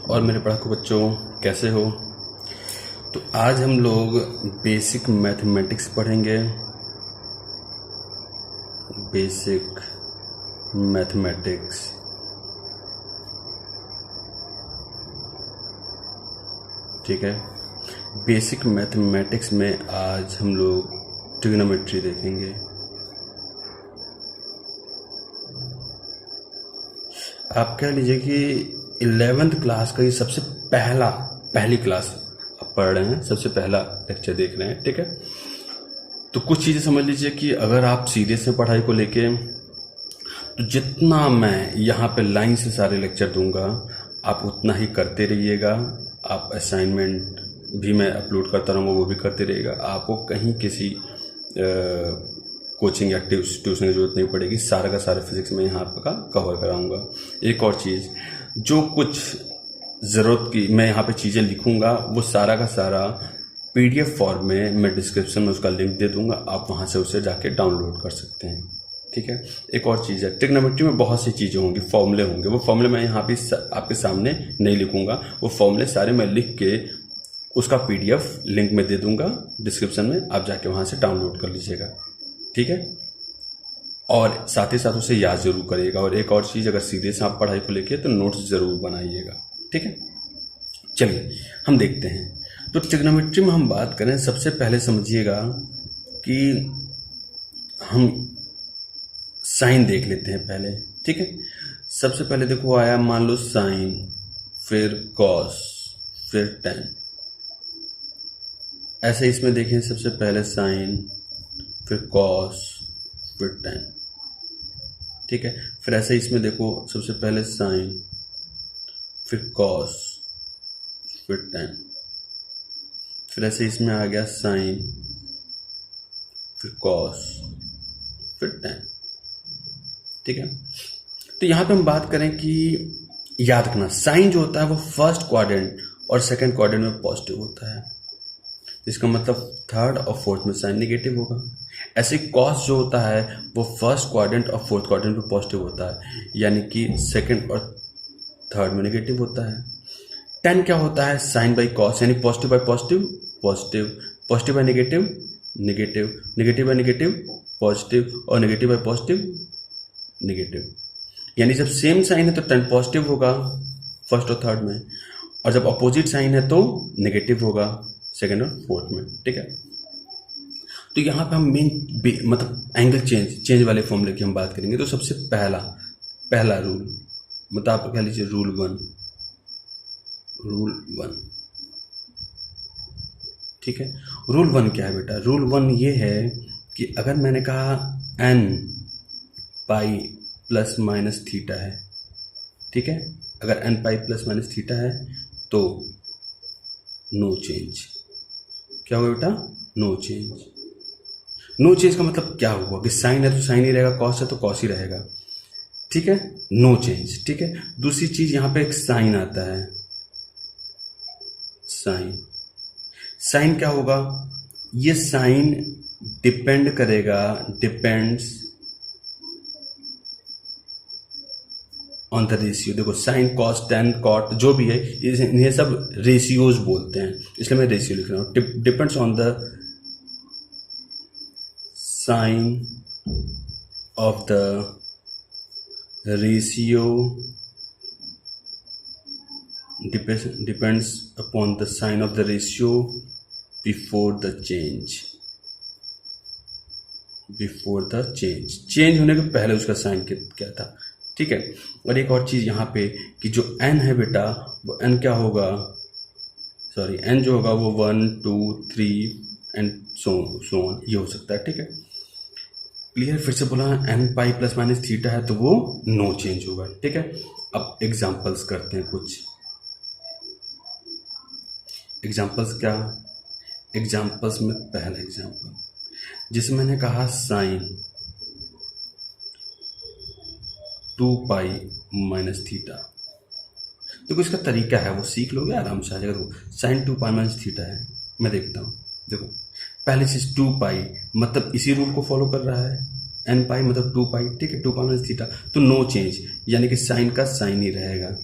और मेरे पढ़ाकू बच्चों, कैसे हो? तो आज हम लोग बेसिक मैथमेटिक्स पढ़ेंगे। बेसिक मैथमेटिक्स, ठीक है। बेसिक मैथमेटिक्स में आज हम लोग ट्रिग्नोमेट्री देखेंगे। आप कह लीजिए कि 11th क्लास का ये सबसे पहली क्लास आप पढ़ रहे हैं, सबसे पहला लेक्चर देख रहे हैं, ठीक है। तो कुछ चीज़ें समझ लीजिए कि अगर आप सीरियस हैं पढ़ाई को लेके, तो जितना मैं यहाँ पे लाइन से सारे लेक्चर दूंगा आप उतना ही करते रहिएगा। आप असाइनमेंट भी मैं अपलोड करता रहूँगा, वो भी करते रहिएगा। आपको कहीं किसी कोचिंग या ट्यूशन की जरूरत नहीं पड़ेगी। सारा का सारा फिजिक्स में यहाँ का कवर कराऊंगा। एक और चीज़, जो कुछ ज़रूरत की मैं यहाँ पे चीज़ें लिखूंगा वो सारा का सारा PDF फॉर्म में मैं डिस्क्रिप्शन में उसका लिंक दे दूंगा, आप वहाँ से उसे जाके डाउनलोड कर सकते हैं, ठीक है। एक और चीज़ है, ट्रिग्नोमेट्री में बहुत सी चीज़ें होंगी, फॉर्मूले होंगे। वो फॉर्मूले मैं यहाँ पे आपके सामने नहीं लिखूंगा, वो फॉर्मूले सारे मैं लिख के उसका PDF लिंक में दे दूंगा डिस्क्रिप्शन में, आप जाके वहाँ से डाउनलोड कर लीजिएगा, ठीक है। और साथ ही साथ उसे याद जरूर करिएगा। और एक और चीज़, अगर सीरियस आप पढ़ाई को लेके तो नोट्स ज़रूर बनाइएगा, ठीक है। चलिए हम देखते हैं। तो ट्रिग्नोमेट्री में हम बात करें, सबसे पहले समझिएगा कि हम साइन देख लेते हैं पहले, ठीक है। सबसे पहले देखो आया, मान लो साइन, फिर कॉस, फिर टेन। ऐसे इसमें देखें, सबसे पहले साइन, फिर कॉस, फिर टेन, ठीक है। फिर ऐसे इसमें देखो, सबसे पहले साइन, फिर कॉस, फिर टेन। फिर ऐसे इसमें आ गया साइन, फिर कॉस, फिर टेन, ठीक है। तो यहाँ पे हम बात करें कि याद रखना, साइन जो होता है वो फर्स्ट क्वाड्रेंट और सेकंड क्वाड्रेंट में पॉजिटिव होता है। इसका मतलब थर्ड और फोर्थ में साइन नेगेटिव होगा। ऐसे कॉस जो होता है वो फर्स्ट क्वाड्रेंट और फोर्थ क्वाड्रेंट में पॉजिटिव होता है, यानी कि सेकंड और थर्ड में नेगेटिव होता है। टेन क्या होता है, साइन बाई कॉस, यानी positive by positive, positive, positive by negative, negative, negative by negative, positive, और नेगेटिव बाई पॉजिटिव, नेगेटिव। यानी जब सेम साइन है तो टेन पॉजिटिव होगा फर्स्ट और थर्ड में, और जब अपोजिट साइन है तो नेगेटिव होगा सेकंड और फोर्थ में, ठीक है। तो यहाँ पे हम मेन मतलब एंगल चेंज वाले फॉर्मूले की हम बात करेंगे। तो सबसे पहला रूल, मतलब आप कह लीजिए रूल वन, ठीक है। रूल वन क्या है बेटा? रूल वन ये है कि अगर मैंने कहा n pi plus minus theta है, ठीक है। अगर n pi plus minus theta है तो नो चेंज। क्या होगा बेटा? No change. नो चेंज का मतलब क्या हुआ कि साइन है तो साइन ही रहेगा, कॉस है तो कॉस ही रहेगा, ठीक है। नो चेंज, ठीक है। दूसरी चीज, यहां पे एक साइन आता है, साइन क्या होगा? ये साइन डिपेंड करेगा, डिपेंड्स ऑन द रेशियो। देखो साइन, कॉस, टेन, कॉट जो भी है इन्हें सब रेशियोज बोलते हैं, इसलिए मैं रेशियो लिख रहा हूं। Depends on the sign of the ratio, depends upon the sign of the ratio before the change, change होने के पहले उसका साइन क्या था, ठीक है। और एक और चीज यहाँ पे कि जो n है बेटा, वो n क्या होगा, सॉरी n जो होगा वो 1 2 3 एंड सो ऑन ये हो सकता है, ठीक है। क्लियर? फिर से बोला, n pi plus minus theta है तो वो नो चेंज होगा, ठीक है। अब एग्जांपल्स करते हैं कुछ। एग्जाम्पल्स क्या? एग्जाम्पल्स में पहला एग्जाम्पल जिसमें मैंने कहा साइन 2 पाई माइनस थीटा। देखो इसका तरीका है, वो सीख लोगे आराम से आ जाएगा। देखो साइन 2 पाई माइनस थीटा है, मैं देखता हूँ। देखो पहले चीज 2 पाई मतलब इसी रूल को फॉलो कर रहा है, n पाई मतलब 2 पाई, ठीक है। 2 पाई माइनस थीटा तो नो चेंज, यानी कि साइन का साइन ही रहेगा।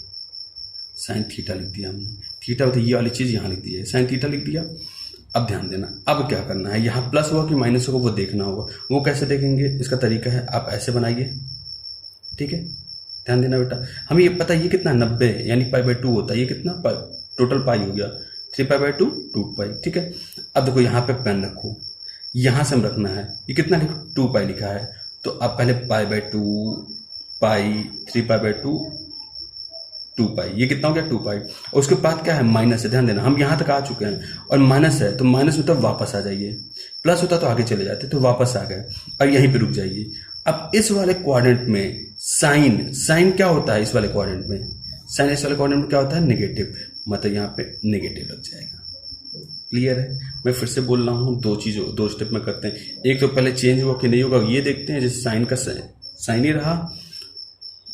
साइन थीटा लिख दिया हमने, थीटा होता है ये वाली चीज़ यहाँ लिख दी है, साइन थीटा लिख दिया। अब ध्यान देना, अब क्या करना है, यहाँ प्लस होगा कि माइनस होगा वो देखना होगा। वो कैसे देखेंगे, इसका तरीका है आप ऐसे बनाइए, ठीक है। ध्यान देना बेटा, हमें ये पता है ये कितना 90 यानी π/2 होता है, ये कितना टोटल पाई हो गया 3π/2 2 पाई, ठीक है। अब देखो यहाँ पे पेन रखो, यहाँ से हम रखना है, ये कितना लिखो 2 पाई लिखा है, तो अब पहले π/2 पाई 3π/2 2 पाई, ये कितना हो गया 2 पाई। और उसके बाद क्या है माइनस है, ध्यान देना हम यहाँ तक आ चुके हैं और माइनस है तो माइनस में तो वापस आ जाइए, प्लस होता तो आगे चले जाते, तो वापस आ गए और यहीं पे रुक जाइए। अब इस वाले क्वाड्रेंट में साइन क्या होता है, इस वाले क्वाड्रेंट में साइन, इस वाले क्वाड्रेंट में क्या होता है नेगेटिव, मतलब यहाँ पे नेगेटिव लग जाएगा। क्लियर है, मैं फिर से बोल रहा हूँ, दो स्टेप में करते हैं। एक तो पहले चेंज हुआ कि नहीं होगा ये देखते हैं, जैसे साइन का साइन ही रहा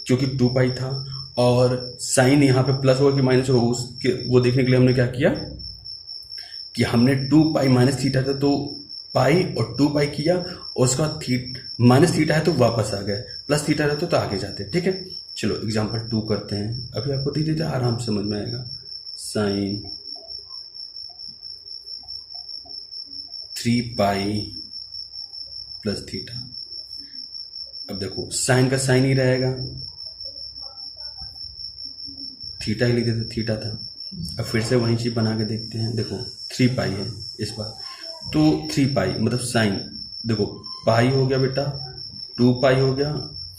क्योंकि 2 पाई था, और साइन यहाँ पे प्लस होगा कि माइनस होगा, उसके वो देखने के लिए हमने क्या किया कि हमने 2 पाई माइनस थीटा था तो पाई और 2 पाई किया, और उसका माइनस थीटा है तो वापस आ गए, प्लस थीटा रहता तो आगे जाते, ठीक है। चलो एग्जांपल 2 करते हैं, अभी आपको धीरे धीरे आराम से समझ में आएगा। साइन 3 पाई प्लस थीटा, अब देखो साइन का साइन ही रहेगा, थीटा ही लिख देते, थीटा था। अब फिर से वही चीज बना के देखते हैं, देखो 3 पाई है इस बार, तो 3 पाई मतलब साइन, देखो पाई हो गया बेटा, 2 पाई हो गया,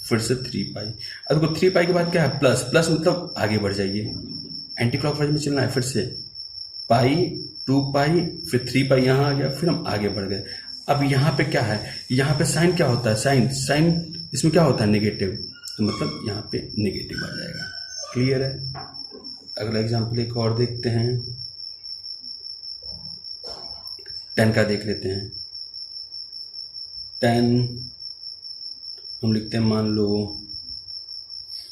फिर से 3 पाई। अब देखो 3 पाई के बाद क्या है प्लस, प्लस मतलब आगे बढ़ जाइए, एंटी क्लॉकवाइज में चलना है। फिर से पाई 2 पाई फिर 3 पाई यहाँ आ गया, फिर हम आगे बढ़ गए। अब यहाँ पे क्या है, यहाँ पे साइन क्या होता है, साइन इसमें क्या होता है नेगेटिव, तो मतलब यहाँ पे नेगेटिव आ जाएगा। क्लियर है, अगला एग्जाम्पल एक और देखते हैं, 10 का देख लेते हैं। 10 हम लिखते हैं मान लो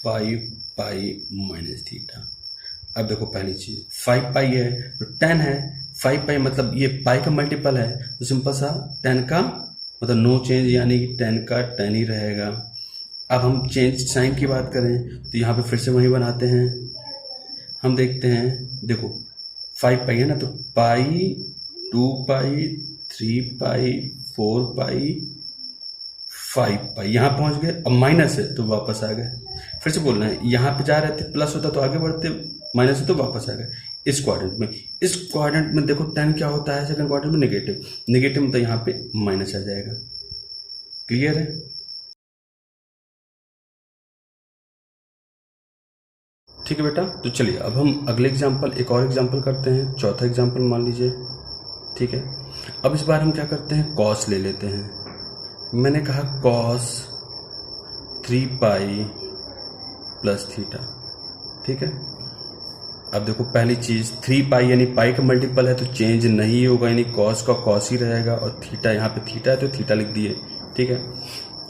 5 पाई माइनस थीटा। अब देखो पहली चीज 5 पाई है तो 10 है, 5 पाई मतलब ये पाई का मल्टीपल है, तो सिंपल सा 10 का मतलब नो चेंज, यानी कि 10 का 10 ही रहेगा। अब हम चेंज साइन की बात करें तो यहाँ पे फिर से वही बनाते हैं, हम देखते हैं, देखो 5 पाई है ना, तो पाई 2 पाई 3 पाई 4 पाई 5 पाई, यहाँ पहुंच गए। अब माइनस है तो वापस आ गए, फिर से बोल रहे हैं यहाँ पे जा रहे थे, प्लस होता तो आगे बढ़ते, माइनस है तो वापस आ गए। इस क्वाड्रेंट में, इस क्वाड्रेंट में देखो 10 क्या होता है सेकंड क्वाड्रेंट में नेगेटिव, नेगेटिव मतलब यहाँ पे माइनस आ जाएगा। क्लियर है, ठीक है बेटा। तो चलिए अब हम अगले एग्जाम्पल, एक और एग्जाम्पल करते हैं, चौथा एग्जाम्पल मान लीजिए, ठीक है। अब इस बार हम क्या करते हैं, कॉस ले लेते हैं। मैंने कहा कॉस 3 पाई प्लस थीटा, ठीक है। अब देखो पहली चीज 3 पाई यानी पाई का मल्टीपल है तो चेंज नहीं होगा, यानी कॉस का कॉस ही रहेगा, और थीटा यहाँ पे थीटा है तो थीटा लिख दिए, ठीक है।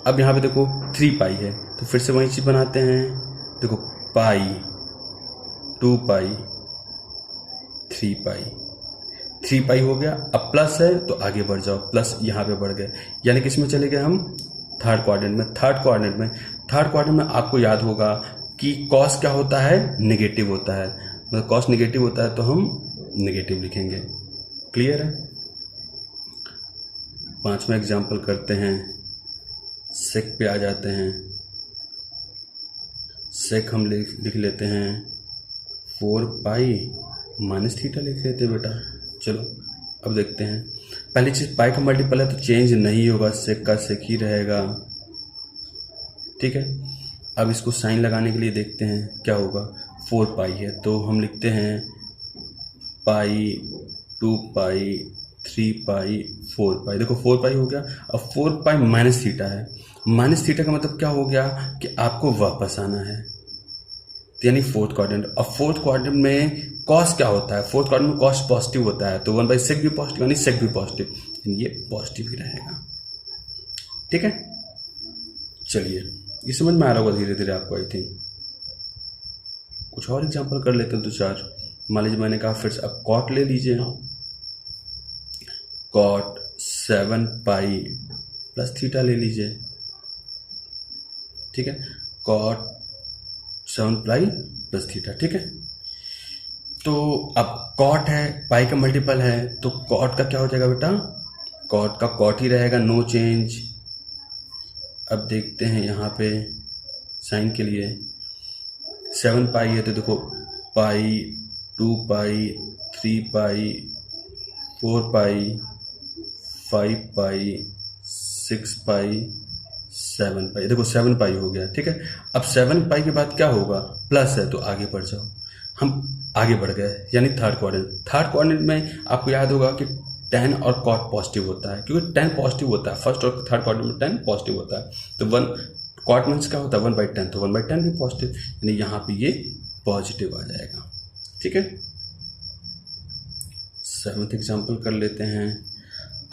अब यहाँ पे देखो 3 पाई है तो फिर से वही चीज बनाते हैं, देखो पाई 2 पाई 3 पाई, 3 पाई हो गया। अब प्लस है तो आगे बढ़ जाओ, प्लस यहाँ पे बढ़ गए, यानी कि इसमें चले गए हम थर्ड क्वाड्रेंट में। थर्ड क्वाड्रेंट में आपको याद होगा कि कॉस क्या होता है, नेगेटिव होता है, मतलब कॉस नेगेटिव होता है तो हम नेगेटिव लिखेंगे। क्लियर है, पांचवा एग्जाम्पल करते हैं, सेक पे आ जाते हैं। सेक हम लिख लेते हैं 4 पाई माइनस थीटा लिख लेते हैं बेटा। चलो अब देखते हैं, पहली चीज पाई का मल्टीपल है तो चेंज नहीं होगा, सेक का सेक ही रहेगा, ठीक है। अब इसको साइन लगाने के लिए देखते हैं क्या होगा, 4 पाई है तो हम लिखते हैं पाई 2 पाई 3 पाई 4 पाई, देखो 4 पाई हो गया। अब 4 पाई माइनस थीटा है, माइनस थीटा का मतलब क्या हो गया कि आपको वापस आना है, यानी फोर्थ क्वाड्रेंट। अब फोर्थ क्वाड्रेंट में कॉस क्या होता है, फोर्थ क्वाड्रेंट में कॉस पॉजिटिव होता है, तो 1/sec भी पॉजिटिव यानी सेक भी पॉजिटिव, ये पॉजिटिव ही रहेगा, ठीक है। चलिए ये समझ में आ रहा होगा धीरे धीरे आपको, आई थिंक। कुछ और एग्जांपल कर लेते हैं 2-4। मान लीजिए मैंने कहा फिर से, अब कॉट ले लीजिए, कॉट 7 पाई प्लस थीटा ले लीजिए, ठीक है। कॉट 7 पाई प्लस थीटा, ठीक है। तो अब कॉट है, पाई का मल्टीपल है, तो कॉट का क्या हो जाएगा बेटा, कॉट का कॉट ही रहेगा, नो चेंज। अब देखते हैं यहाँ पे साइन के लिए 7 पाई है, तो देखो पाई, 2 पाई, 3 पाई, 4 पाई, 5 पाई, 6 पाई, 7 पाई। देखो 7 पाई हो गया, ठीक है। अब 7 पाई के बाद क्या होगा, प्लस है तो आगे बढ़ जाओ। हम आगे बढ़ गए, यानी थर्ड क्वाड्रेंट। थर्ड क्वाड्रेंट में आपको याद होगा कि 10 और कॉट पॉजिटिव होता है, क्योंकि 10 पॉजिटिव होता है, फर्स्ट और थर्ड क्वाड्रेंट में 10 पॉजिटिव होता है। तो 1 कॉट मीन्स क्या होता है, 1/10, तो 1/10 भी पॉजिटिव, यानी यहाँ पे ये पॉजिटिव आ जाएगा, ठीक है। 7th एग्जाम्पल कर लेते हैं।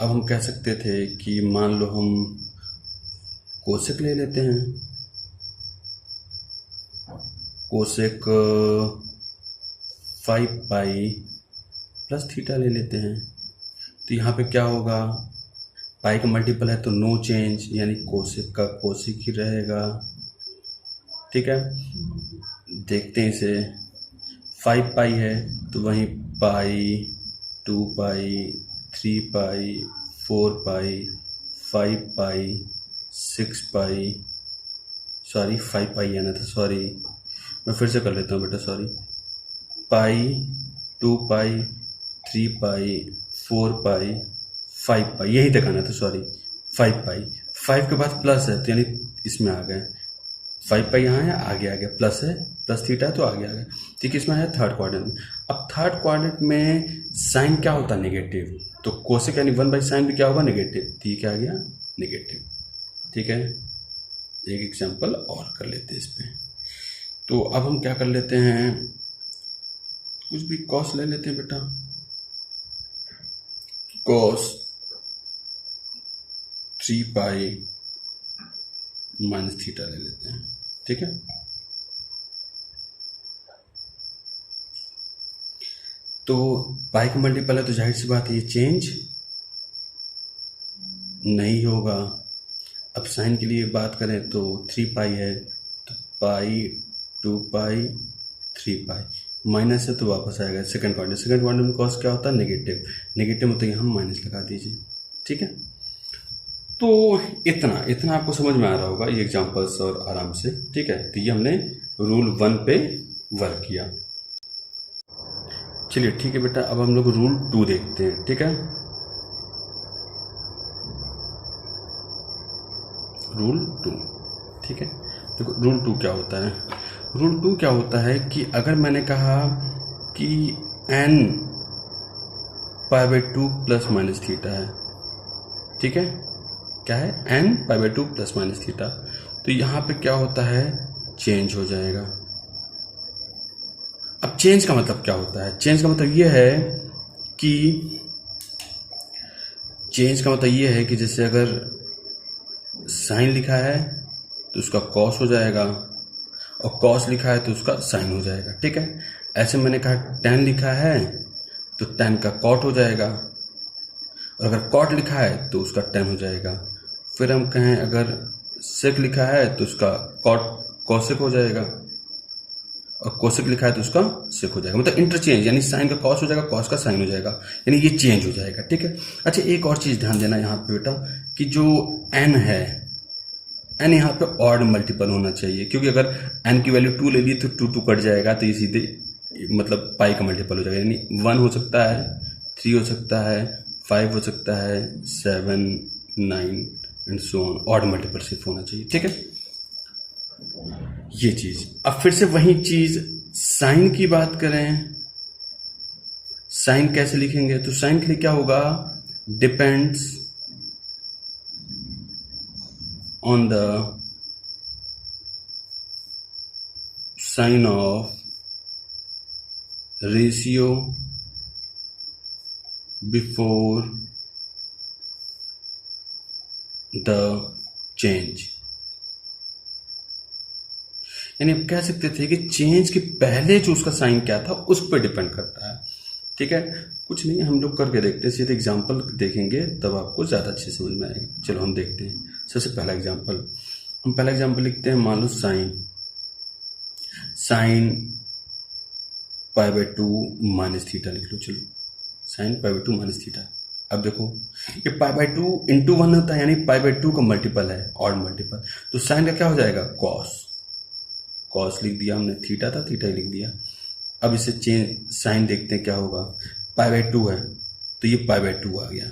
अब हम कह सकते थे कि मान लो हम कोसेक ले लेते हैं, कोसेक 5 पाई प्लस थीटा ले लेते हैं। तो यहाँ पे क्या होगा, पाई का मल्टीपल है तो नो चेंज, यानी कोसेक का कोसेक ही रहेगा, ठीक है। देखते हैं इसे, 5 पाई है तो वहीं पाई, 2 पाई, 3 पाई, 4 पाई, 5 पाई, 6 पाई, सॉरी 5 पाई आना था, सॉरी मैं फिर से कर लेता हूँ बेटा, सॉरी, पाई, 2 पाई, 3 पाई, 4 पाई, 5 पाई, यही तक आना था, सॉरी 5 पाई। 5 के बाद प्लस है तो यानी इसमें आ गए, 5 पाई यहाँ है, आगे आ गया, प्लस है, प्लस थीटा है तो आगे आ गया, ठीक है। इसमें है थर्ड क्वाड्रेंट में। अब थर्ड क्वाड्रेंट में साइन क्या होता है, नेगेटिव, तो कोसेक यानी 1/sin भी क्या होगा, नेगेटिव, तो ये क्या आ गया, नेगेटिव, ठीक है। एक एग्जाम्पल और कर लेते हैं इस पे। तो अब हम क्या कर लेते हैं, कुछ भी कॉस ले लेते हैं बेटा, कॉस 3 पाई माइनस थीटा ले लेते हैं, ठीक है। तो पाई का मल्टीपल है तो जाहिर सी बात है ये चेंज नहीं होगा। अब साइन के लिए बात करें तो 3 पाई है, तो पाई, 2 पाई, 3 पाई, माइनस है तो वापस आएगा सेकंड क्वाड्रेंट। सेकंड क्वाड्रेंट में कॉस क्या होता है, नेगेटिव, नेगेटिव में तो यहाँ माइनस लगा दीजिए, ठीक है। तो इतना इतना आपको समझ में आ रहा होगा ये एग्जांपल्स और आराम से, ठीक है। तो ये हमने रूल 1 पे वर्क किया। चलिए ठीक है बेटा, अब हम लोग रूल 2 देखते हैं, ठीक है। रूल 2, ठीक है। देखो रूल 2 क्या होता है, रूल 2 क्या होता है कि अगर मैंने कहा कि n π/2 प्लस माइनस थीटा है, ठीक है, क्या है, n π/2 प्लस माइनस थीटा, तो यहाँ पे क्या होता है, चेंज हो जाएगा। अब चेंज का मतलब क्या होता है, चेंज का मतलब ये है कि जैसे अगर साइन लिखा है तो उसका कॉस हो जाएगा, और कॉस लिखा है तो उसका साइन हो जाएगा, ठीक है। ऐसे मैंने कहा tan लिखा है तो tan का कॉट हो जाएगा, और अगर कॉट लिखा है तो उसका tan हो जाएगा। फिर हम कहें अगर सेक लिखा है तो उसका कॉट कॉसेक हो जाएगा, और कोसेक लिखा है तो उसका सेक हो जाएगा, मतलब इंटरचेंज, यानी साइन का कॉस हो जाएगा, कॉस का साइन हो जाएगा, यानी ये चेंज हो जाएगा, ठीक है। अच्छा एक और चीज ध्यान देना यहाँ पे बेटा, कि जो n है, n यहाँ पे ऑड मल्टीपल होना चाहिए, क्योंकि अगर n की वैल्यू 2 ले ली तो 2 कट जाएगा, तो ये सीधे मतलब पाई का मल्टीपल हो जाएगा, यानी 1 हो सकता है, 3 हो सकता है, 5 हो सकता है, 7, 9 and so on, odd multiple सिर्फ होना चाहिए, ठीक है। ये चीज, अब फिर से वही चीज साइन की बात करें, साइन कैसे लिखेंगे, तो साइन के लिए क्या होगा, depends on the sign of ratio before the change, यानी आप कह सकते थे कि चेंज के पहले जो उसका साइन क्या था उस पर डिपेंड करता है, ठीक है। कुछ नहीं, हम लोग करके देखते हैं, सीधे एग्जाम्पल देखेंगे तब आपको ज़्यादा अच्छे समझ में आएगा। चलो हम देखते हैं। सबसे पहला एग्जाम्पल, हम पहला एग्जाम्पल लिखते हैं, मान लो sine pi by two minus theta लिख लो। चलो sine pi by two minus theta. अब देखो ये pi by two into one होता है, यानी पाई बाई टू का मल्टीपल है, ऑड मल्टीपल, तो साइन का क्या हो जाएगा कॉस। कॉस लिख दिया हमने, थीटा था थीटा ही लिख दिया। अब इसे चेंज साइन देखते हैं क्या होगा। पाई बाई टू है तो ये पाई बाई टू आ गया।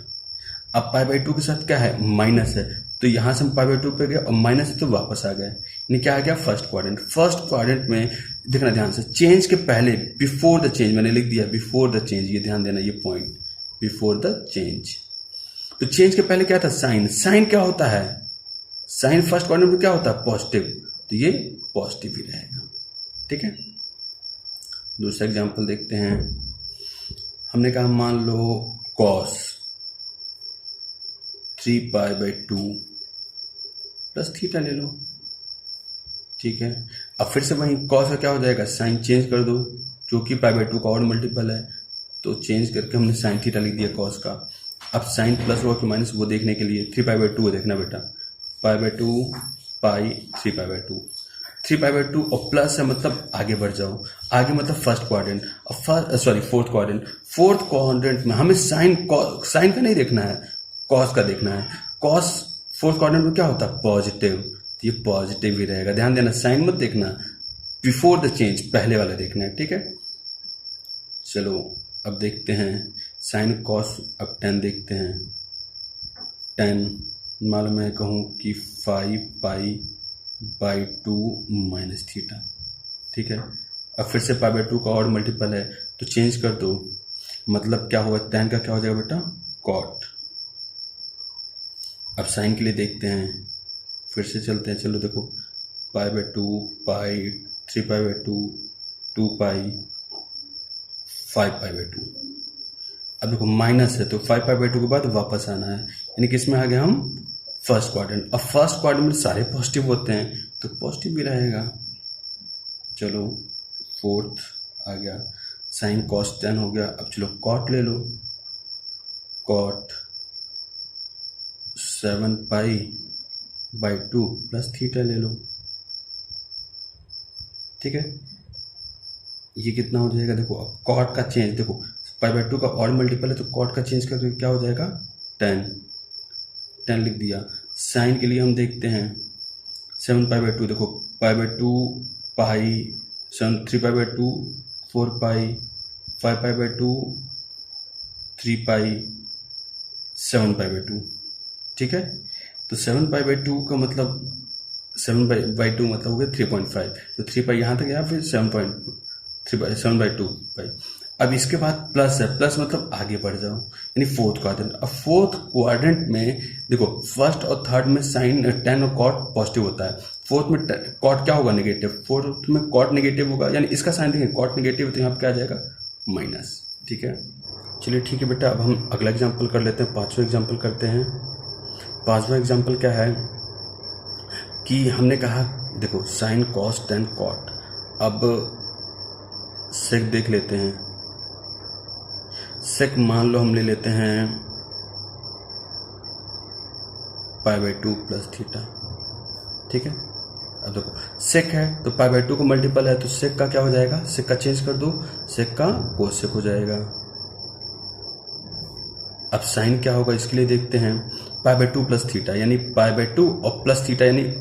अब पाई बाई टू के साथ क्या है माइनस है, तो यहाँ से हम पाई बाई टू पे गए और माइनस है तो वापस आ गए, यानी क्या आ गया फर्स्ट क्वाड्रेंट। फर्स्ट क्वाड्रेंट में देखना ध्यान से, चेंज के पहले बिफोर द चेंज मैंने लिख दिया, बिफोर द चेंज, ये ध्यान देना, ये पॉइंट बिफोर द चेंज। तो चेंज के पहले क्या था साइन। साइन क्या होता है, साइन फर्स्ट क्वाड्रेंट में क्या होता है पॉजिटिव, तो ये पॉजिटिव ही रहेगा। ठीक है, दूसरा एग्जांपल देखते हैं। हमने कहा मान लो cos 3 pi by two plus theta ले लो। ठीक है, अब फिर से वहीं कॉस का क्या हो जाएगा, साइन चेंज कर दो, जो कि पाई बाई टू का और मल्टीपल है, तो चेंज करके हमने साइन थीटा लिख दिया कॉस का। अब साइन प्लस हुआ कि माइनस वो देखने के लिए 3 पाई बाई टू देखना बेटा, पाई by to pi 3 pi by to, 3 pi by two और प्लस है मतलब आगे बढ़ जाओ, आगे मतलब फर्स्ट क्वाड्रेंट, और फोर्थ क्वाड्रेंट। फोर्थ क्वाड्रेंट में हमें साइन का नहीं देखना है, कॉस का देखना है। कॉस फोर्थ क्वाड्रेंट में क्या होता है पॉजिटिव, तो ये पॉजिटिव ही रहेगा। ध्यान देना, साइन मत देखना, बिफोर द चेंज पहले वाला देखना है। ठीक है, चलो अब देखते हैं साइन कॉस। अब 10 देखते हैं। 10 मान लो मैं कहूँ कि 5 पाई बाई टू माइनस थीटा। ठीक है, अब फिर से पाई बाई टू का और मल्टीपल है तो चेंज कर दो, मतलब क्या होगा 10 का क्या हो जाएगा बेटा कॉट। अब साइन के लिए देखते हैं, फिर से चलते हैं। चलो देखो पाई by to pi 3 pi by to 2 pi 5 pi by to. अब देखो माइनस है तो 5 पाई बाई टू के बाद वापस आना है, यानी कि इसमें आ गए हम फर्स्ट क्वाड्रेंट। अब फर्स्ट क्वाड्रेंट में सारे पॉजिटिव होते हैं तो पॉजिटिव भी रहेगा। चलो फोर्थ आ गया, साइन कॉस 10 हो गया। अब चलो कॉट ले लो, cot 7 pi by two plus theta ले लो। ठीक है, ये कितना हो जाएगा देखो। अब कॉट का चेंज देखो, पाई बाई टू का और मल्टीपल है तो कॉट का चेंज करके क्या हो जाएगा 10 लिख दिया। साइन के लिए हम देखते हैं 7 पाई बाई टू, देखो पाई by to pi 3 pi by to 4 pi 5 pi by to 3 pi 7 pi by to. ठीक है, तो 7 पाई बाई टू का मतलब 7 बाई टू मतलब हो गया 3.5, तो 3 पाई यहाँ तक गया, फिर 7 बाई टू पाई। अब इसके बाद प्लस है, प्लस मतलब आगे बढ़ जाओ, यानी फोर्थ क्वाड्रेंट। अब फोर्थ क्वाड्रेंट में देखो फर्स्ट और थर्ड में साइन 10 और कॉट पॉजिटिव होता है, फोर्थ में कॉट क्या होगा नेगेटिव, फोर्थ में कॉट नेगेटिव होगा, यानी इसका साइन देखें कॉट नेगेटिव, तो यहाँ पे क्या आ जाएगा माइनस। ठीक है, चलिए ठीक है बेटा, अब हम अगला एग्जाम्पल कर लेते हैं, 5वां एग्जाम्पल करते हैं। 5वां एग्जाम्पल क्या है कि हमने कहा देखो साइन कॉस 10 कॉट। अब सेक देख लेते हैं। सेक मान लो हम ले लेते हैं pi by two plus theta. ठीक है, अब देखो सेक है तो पाई बाई टू का मल्टीपल है, तो सेक का क्या हो जाएगा, सेक का चेंज कर दो, सेक का कोसेक हो जाएगा। अब साइन क्या होगा इसके लिए देखते हैं, pi by two plus theta, यानी पाई बाई टू और प्लस थीटा यानी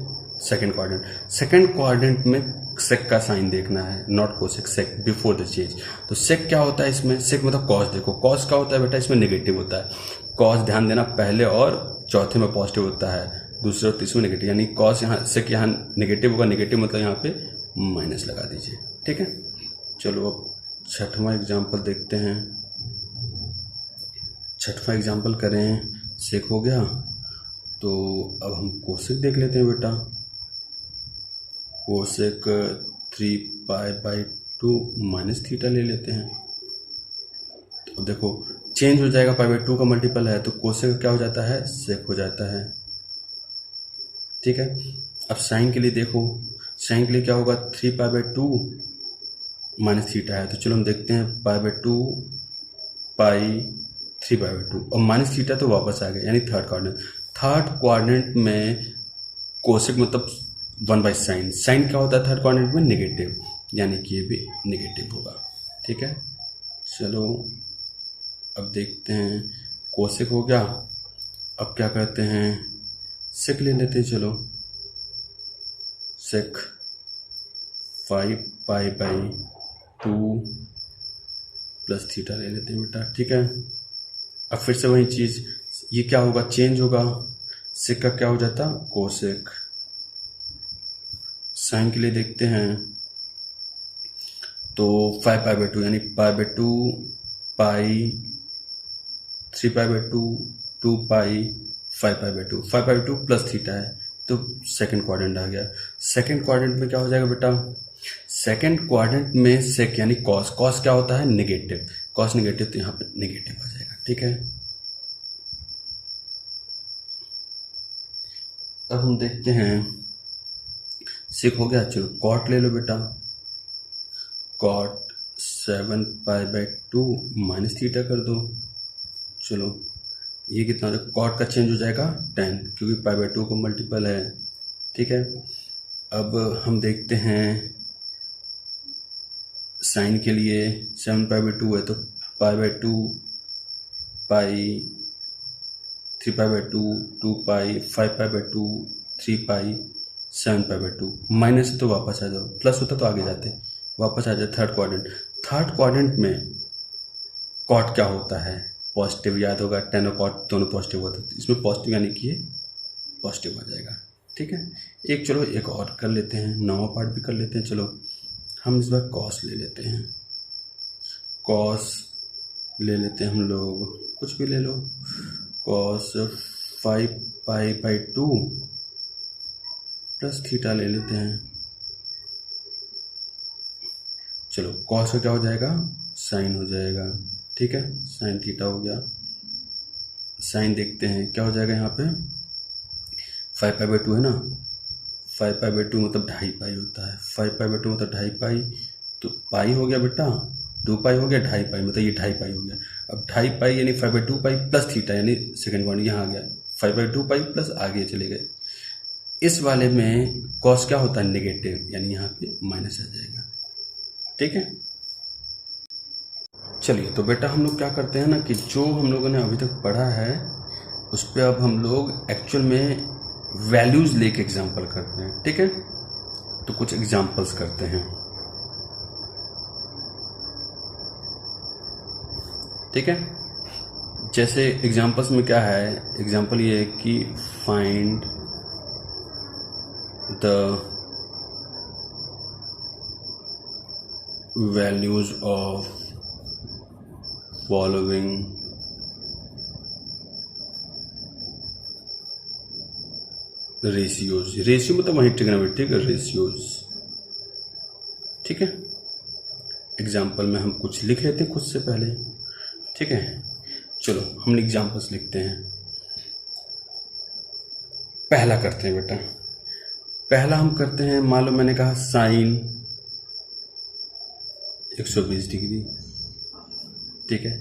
सेकेंड क्वाड्रेंट। सेकेंड क्वाड्रेंट में सेक का साइन देखना है, not cosec, sec before the change. तो सेक क्या होता है इसमें, सेक मतलब कॉस। देखो कॉस क्या होता है बेटा, इसमें नेगेटिव होता है। कॉस ध्यान देना पहले और चौथे में पॉजिटिव होता है, दूसरे और तीसरे में नेगेटिव, यानी कॉस यहाँ सेक यहाँ नेगेटिव होगा, नेगेटिव मतलब यहाँ पे माइनस लगा दीजिए। ठीक है, चलो अब 6वां एग्जाम्पल देखते हैं। 6वां एग्जाम्पल करें, सेक हो गया तो अब हम कोसेक देख लेते हैं बेटा। Cosec 3 pi by two minus theta ले लेते हैं। तो देखो चेंज हो जाएगा, पाई बाई टू का मल्टीपल है तो कोसेक क्या हो जाता है, सेक हो जाता है। ठीक है, अब साइन के लिए देखो, साइन के लिए क्या होगा, 3 pi by two minus theta है, तो चलो हम देखते हैं pi by to pi 3 pi by two और माइनस थीटा तो वापस आ गया, यानी थर्ड क्वाड्रेंट। थर्ड क्वाड्रेंट में कोसेक मतलब 1 बाई साइन। साइन क्या होता है थर्ड क्वाड्रेंट में, नेगेटिव, यानी कि ये भी नेगेटिव होगा। ठीक है। चलो अब देखते हैं, कोसेक हो गया। अब क्या करते हैं, सेक ले लेते हैं। चलो सेक 5π/2 प्लस थीटा ले लेते हैं बेटा, ठीक है। अब फिर से वही चीज़, ये क्या होगा, चेंज होगा, सेक का क्या हो जाता, कोसेक। साइन के लिए देखते हैं, तो 5π/2 यानी π/2 पाई 3π/2 2π 5π/2 5π/2 प्लस थीटा है, तो सेकंड क्वाड्रेंट आ गया। सेकंड क्वाड्रेंट में क्या हो जाएगा बेटा, सेकंड क्वाड्रेंट में सेक यानी कॉस, कॉस क्या होता है, नेगेटिव, कॉस नेगेटिव, तो यहाँ पे नेगेटिव आ जाएगा, ठीक है। अब हम देखते हैं, सेक हो गया। चलो कॉट ले लो बेटा, कॉट 7π/2 माइनस थीटा कर दो। चलो ये कितना हो जाएगा, कॉट का चेंज हो जाएगा 10, क्योंकि π/2 को मल्टीपल है, ठीक है। अब हम देखते हैं साइन के लिए, 7π/2 है तो π/2 पाई 3π/2 2π 5π/2 3π 7π/2 माइनस तो वापस आ जाओ, प्लस होता तो आगे जाते, वापस आ जाए थर्ड क्वाड्रेंट। थर्ड क्वाड्रेंट में कॉट क्या होता है, पॉजिटिव, याद होगा, टेन और कॉट दोनों पॉजिटिव होते हैं, इसमें पॉजिटिव यानी कि ये पॉजिटिव आ जाएगा, ठीक है। एक चलो एक और कर लेते हैं, नौवां पार्ट भी कर लेते हैं। चलो हम इस बार कॉस ले लेते हैं, कॉस ले लेते हैं हम लोग, कुछ भी ले लो, कॉस 5π/2 प्लस थीटा ले लेते हैं। चलो कॉस का क्या हो जाएगा, साइन हो जाएगा, ठीक है, साइन थीटा हो गया। साइन देखते हैं क्या हो जाएगा, यहाँ पे 5π/2 है ना, 5π/2 मतलब 2.5 होता है, 5π/2 मतलब 2.5, तो पाई हो गया बेटा, 2π हो गया, 2.5 मतलब ये 2.5 हो गया। अब 2.5 यानी 5/2 प्लस थीटा यानी सेकेंड पॉइंट यहाँ आ गया, 5/2 प्लस आगे चले गए। इस वाले में कॉस क्या होता है, नेगेटिव, यानी यहाँ पे माइनस आ जाएगा, ठीक है। चलिए तो बेटा हम लोग क्या करते हैं ना, कि जो हम लोगों ने अभी तक पढ़ा है उस पर अब हम लोग एक्चुअल में वैल्यूज़ लेके एग्जाम्पल करते हैं, ठीक है। तो कुछ एग्जाम्पल्स करते हैं, ठीक है। जैसे एग्जाम्पल्स में क्या है, एग्जाम्पल ये है कि find the values of following ratios, ratio मतलब वही ट्रिग्नोमेट्रिक रेशियोज, ठीक है। एग्जाम्पल में हम कुछ लिख लेते हैं खुद से पहले, ठीक है। चलो हम एग्जाम्पल्स लिखते हैं। पहला करते हैं बेटा, पहला हम करते हैं, मान लो मैंने कहा साइन 120 डिग्री, ठीक है।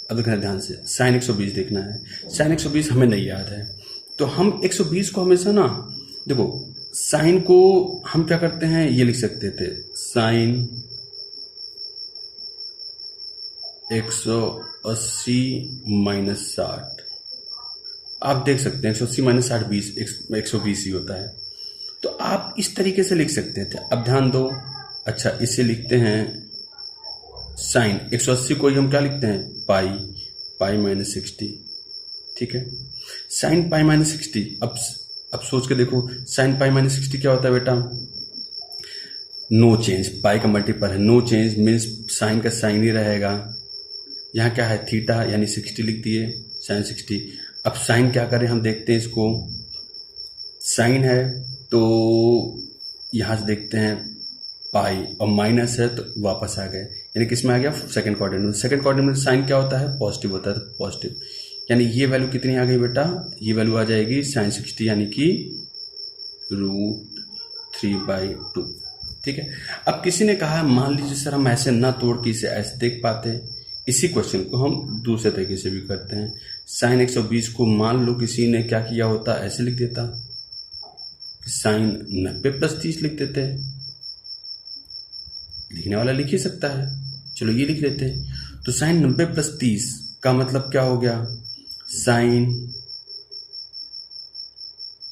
अब देखना ध्यान से, साइन 120 देखना है, साइन 120 हमें नहीं याद है, तो हम 120 को हमेशा ना, देखो साइन को हम क्या करते हैं, ये लिख सकते थे, साइन 180 माइनस 60, आप देख सकते हैं 180 माइनस 60 20, 120 ही होता है, तो आप इस तरीके से लिख सकते थे। अब ध्यान दो, अच्छा इसे लिखते हैं साइन 180 को ही हम क्या लिखते हैं, पाई, पाई माइनस 60, ठीक है। साइन पाई माइनस 60, अब सोच के देखो, साइन पाई माइनस 60 क्या होता है बेटा, नो चेंज, पाई का मल्टीपल है, नो चेंज मीन्स साइन का साइन ही रहेगा। यहाँ क्या है, थीटा यानी 60 लिख दिए, साइन 60। अब साइन क्या करें, हम देखते हैं इसको, साइन है तो यहाँ से देखते हैं पाई, और माइनस है तो वापस आ गए, यानी किस में आ गया, सेकंड क्वाड्रेंट में। सेकंड क्वाड्रेंट में साइन क्या होता है, पॉजिटिव होता है, तो पॉजिटिव, यानी ये वैल्यू कितनी आ गई बेटा, ये वैल्यू आ जाएगी साइन 60 यानी कि √3/2, ठीक है। अब किसी ने कहा, मान लीजिए सर हम ऐसे ना तोड़ के इसे ऐसे देख पाते, इसी क्वेश्चन को हम दूसरे तरीके से भी करते हैं। साइन 120 को मान लो किसी ने क्या किया होता, ऐसे लिख देता, साइन 90 प्लस 30 लिख देते, लिखने वाला लिख ही सकता है, चलो ये लिख लेते हैं। तो साइन 90 प्लस 30 का मतलब क्या हो गया, साइन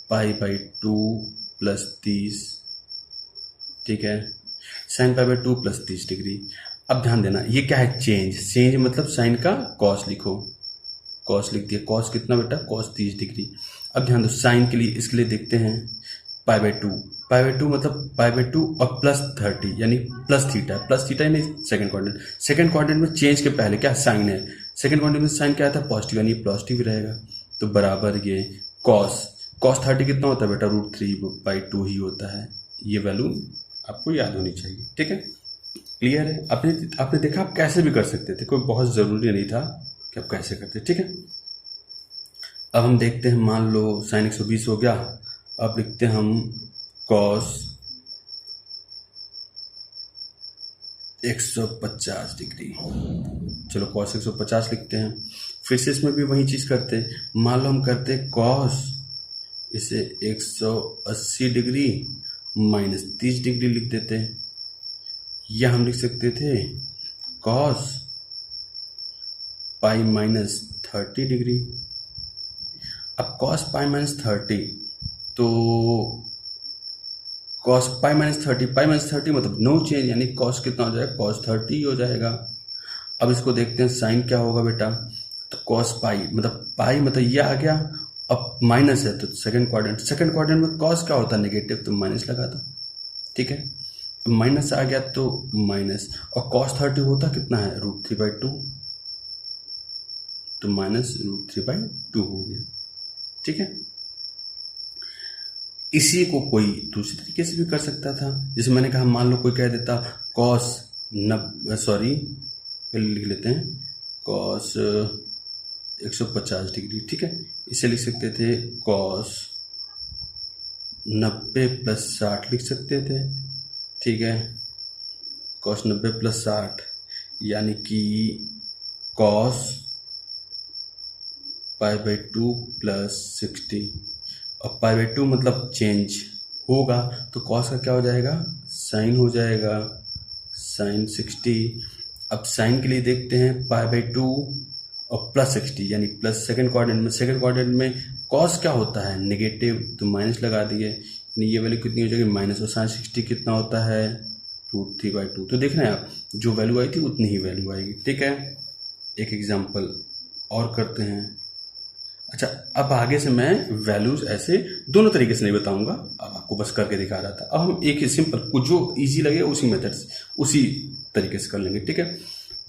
पाई बाई 2 प्लस 30, ठीक है, sign pi by 2 plus 30 degree. अब ध्यान देना ये क्या है, चेंज। चेंज मतलब साइन का कॉस लिखो, कॉस लिख दिया। कॉस कितना बेटा, कॉस 30 डिग्री। अब ध्यान दो साइन के लिए, इसके लिए देखते हैं पाई बाई 2। पाई बाई 2 मतलब पाई बाई 2 और प्लस 30 यानी प्लस थीटा। प्लस थीटा यानी सेकंड क्वाड्रेंट। सेकंड क्वाड्रेंट में चेंज के पहले क्या साइन है, सेकंड क्वाड्रेंट में साइन क्या आता है, पॉजिटिव, यानी पॉजिटिव रहेगा। तो बराबर ये कॉस 30 कितना होता है बेटा, √3/2 ही होता है। ये वैल्यू आपको याद होनी चाहिए, ठीक है, क्लियर है। आपने देखा आप कैसे भी कर सकते थे, कोई बहुत ज़रूरी नहीं था कि आप कैसे करते, ठीक है। अब हम देखते हैं, मान लो साइन 120 हो गया। अब लिखते हैं हम कॉस 150 डिग्री। चलो कॉस 150 लिखते हैं। फिर से इसमें भी वही चीज़ करते हैं। मान लो हम करते हैं कॉस, इसे 180 डिग्री माइनस 30 डिग्री लिख देते हैं, या हम लिख सकते थे कॉस पाई माइनस 30 डिग्री। अब कॉस पाई माइनस 30, तो कॉस पाई माइनस 30 मतलब नो चेंज, यानी कॉस कितना हो जाएगा, कॉस 30 हो जाएगा। अब इसको देखते हैं साइन क्या होगा बेटा, तो कॉस पाई मतलब ये आ गया। अब माइनस है तो सेकंड क्वाड्रेंट में कॉस क्या होता है, नेगेटिव, तो माइनस लगा दो, ठीक है। माइनस आ गया तो माइनस, और कॉस 30 होता कितना है, √3/2, तो माइनस √3/2 हो गया, ठीक है। इसी को कोई दूसरे तरीके से भी कर सकता था। जैसे मैंने कहा, मान लो कोई कह देता कॉस लिख लेते हैं कॉस 150 डिग्री, ठीक है। इसे लिख सकते थे कॉस 90 प्लस 60 लिख सकते थे, ठीक है। कॉस 90 प्लस 60 यानी कि कॉस पाई बाई 2 प्लस 60, और पाई बाई 2 मतलब चेंज होगा, तो कॉस का क्या हो जाएगा, साइन हो जाएगा, साइन 60। अब साइन के लिए देखते हैं पाई बाई 2 और प्लस 60 यानी प्लस सेकंड क्वाड्रेंट में कॉस क्या होता है, नेगेटिव, तो माइनस लगा दिए, यानी ये वैल्यू कितनी हो जाएगी, माइनस, और साइन 60 कितना होता है, √3/2। तो देख रहे हैं आप, जो वैल्यू आई थी उतनी ही वैल्यू आएगी, ठीक है। एक एग्जाम्पल और करते हैं। अच्छा, अब आगे से मैं वैल्यूज ऐसे दोनों तरीके से नहीं बताऊंगा, अब आपको बस करके दिखा रहा था। अब हम एक ही सिंपल, जो इजी लगे उसी मेथड से, उसी तरीके से कर लेंगे, ठीक है।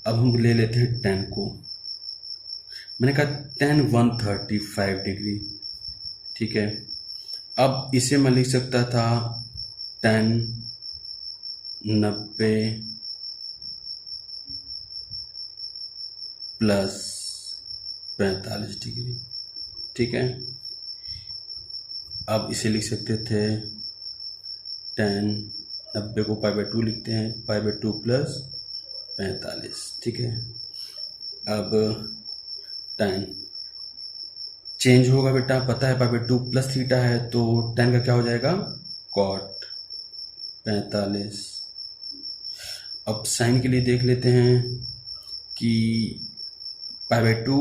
अब हम ले लेते हैं 10 को। मैंने कहा tan 135 डिग्री, ठीक है। अब इसे मैं लिख सकता था tan 90 प्लस 45 डिग्री, ठीक है। अब इसे लिख सकते थे tan 90 को पाई बाई 2 लिखते हैं, पाई बाई 2 प्लस 45, ठीक है। अब tan चेंज होगा बेटा, पता है पाई बाई 2 प्लस थीटा है, तो tan का क्या हो जाएगा, cot 45। अब साइन के लिए देख लेते हैं कि पाई बाई 2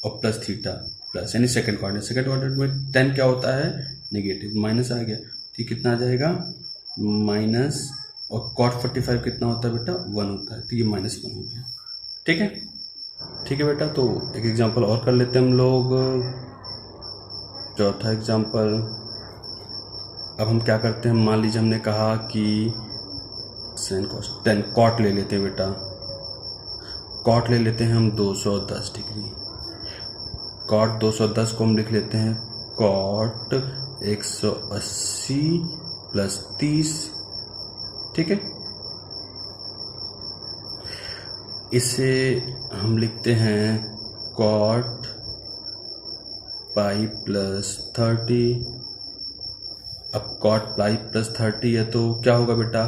और प्लस थीटा प्लस, यानी सेकंड क्वाड्रेंट में tan क्या होता है, नेगेटिव, माइनस आ गया, तो कितना आ जाएगा, माइनस, और cot 45 कितना होता है बेटा, 1 होता है, तो ये -1 हो गया, ठीक है। ठीक है बेटा, तो एक एग्जांपल और कर लेते हैं हम लोग, चौथा एग्जांपल। अब हम क्या करते हैं, मान लीजिए हमने कहा कि sin cos 10 cot ले लेते हैं बेटा, cot ले लेते हैं हम 210 डिग्री। cot 210 को हम लिख लेते हैं cot 180 प्लस 30, ठीक है। इसे हम लिखते हैं cot पाई प्लस 30। अब cot पाई प्लस 30 है तो क्या होगा बेटा,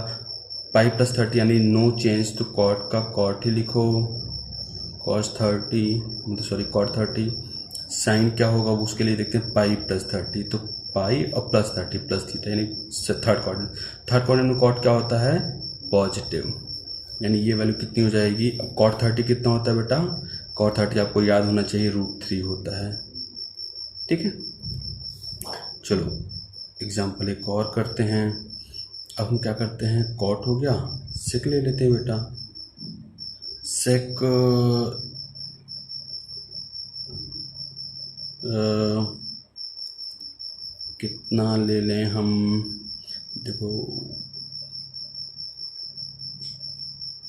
पाई प्लस 30 यानी नो चेंज, तो cot का cot ही लिखो, cos 30। साइन क्या होगा उसके लिए देखते हैं, पाई प्लस 30, तो पाई और प्लस 30 प्लस थीटा, यानी थर्ड क्वाड्रेंट में cot क्या होता है, पॉजिटिव, यानी ये वैल्यू कितनी हो जाएगी। अब cot 30 कितना होता है बेटा, cot 30 आपको याद होना चाहिए √3 होता है। ठीक है, चलो एग्जाम्पल एक और करते हैं। अब हम क्या करते हैं, cot हो गया, sec ले लेते हैं बेटा। sec कितना ले लें हम, देखो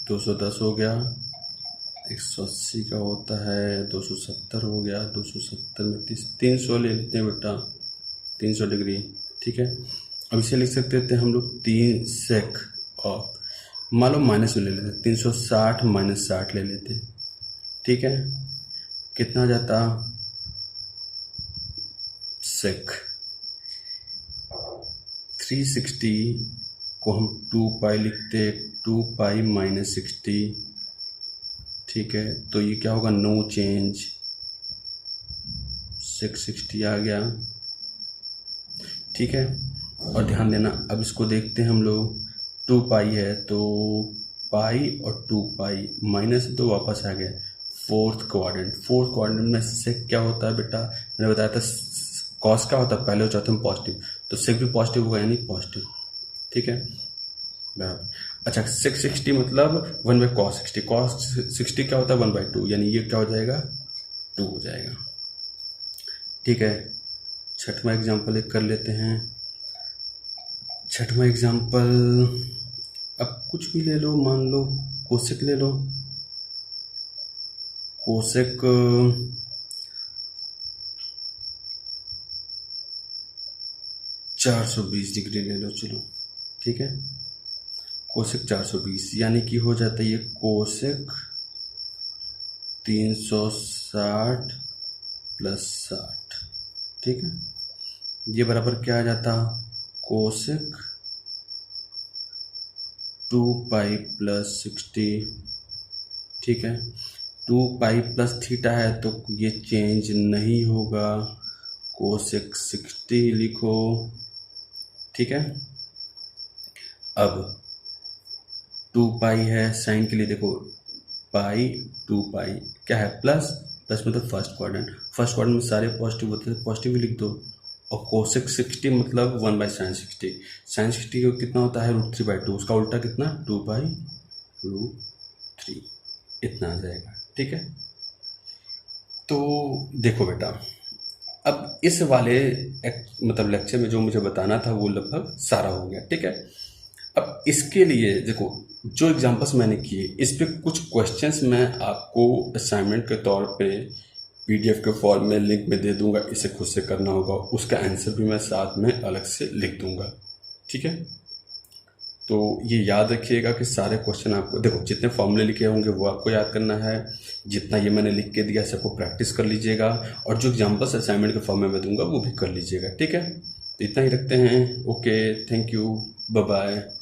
210 हो गया, 180 का होता है 270 हो गया, 270 में 300 ले लेते हैं बेटा, 300 डिग्री। ठीक है, अब इसे लिख सकते थे हम लोग 3 sec और मान लो माइनस में ले लेते, 360 माइनस 60 ले लेते। ठीक है, कितना जाता, sec 360 को हम 2 पाई लिखते, 2 पाई माइनस 60। ठीक है, तो ये क्या होगा, नो चेंज, 660 आ गया। ठीक है, और ध्यान देना अब इसको देखते हैं हम लोग, 2 पाई है तो पाई और 2 पाई माइनस तो वापस आ गया। फोर्थ क्वाड्रेंट में सेक क्या होता है बेटा, मैंने बताया था कॉस क्या होता है, पहले और चौथे में पॉजिटिव, तो सेक भी पॉजिटिव होगा यानी पॉजिटिव। ठीक है, बराबर। अच्छा 660 मतलब 1/cos 60, cos 60 क्या होता है 1/2, यानी ये क्या हो जाएगा 2 हो जाएगा। ठीक है, छठवां एग्जाम्पल एक कर लेते हैं। छठवां एग्जाम्पल अब कुछ भी ले लो, मान लो कोसेक ले लो, कोसेक 420 डिग्री ले लो, चलो ठीक है, कोसेक 420 यानी कि हो जाता है ये कोसेक 360 प्लस 60। ठीक है, ये बराबर क्या आ जाता, कोसेक 2 पाई प्लस 60। ठीक है, 2 पाई प्लस थीटा है तो ये चेंज नहीं होगा, कोसेक 60 लिखो। ठीक है, अब 2 पाई है, साइन के लिए देखो पाई 2 पाई क्या है प्लस, प्लस मतलब फर्स्ट क्वाड्रेंट में सारे पॉजिटिव होते हैं, पॉजिटिव ही लिख दो। और कोसेक 60 मतलब 1/sin 60, sin 60 को कितना होता है √3/2, उसका उल्टा कितना 2/√3, इतना आ जाएगा। ठीक है, तो देखो बेटा अब इस वाले मतलब लेक्चर में जो मुझे बताना था वो लगभग सारा हो गया। ठीक है, अब इसके लिए देखो जो एग्जांपल्स मैंने किए इस पे कुछ क्वेश्चंस मैं आपको असाइनमेंट के तौर पे PDF के फॉर्म में लिंक में दे दूंगा, इसे खुद से करना होगा, उसका आंसर भी मैं साथ में अलग से लिख दूंगा। ठीक है, तो ये याद रखिएगा कि सारे क्वेश्चन आपको देखो जितने फॉर्मूले लिखे होंगे वो आपको याद करना है, जितना ये मैंने लिख के दिया सबको प्रैक्टिस कर लीजिएगा, और जो एग्जाम्पल्स असाइनमेंट के फॉर्म में मैं दूंगा वो भी कर लीजिएगा। ठीक है, तो इतना ही रखते हैं। Okay, thank you, bye bye.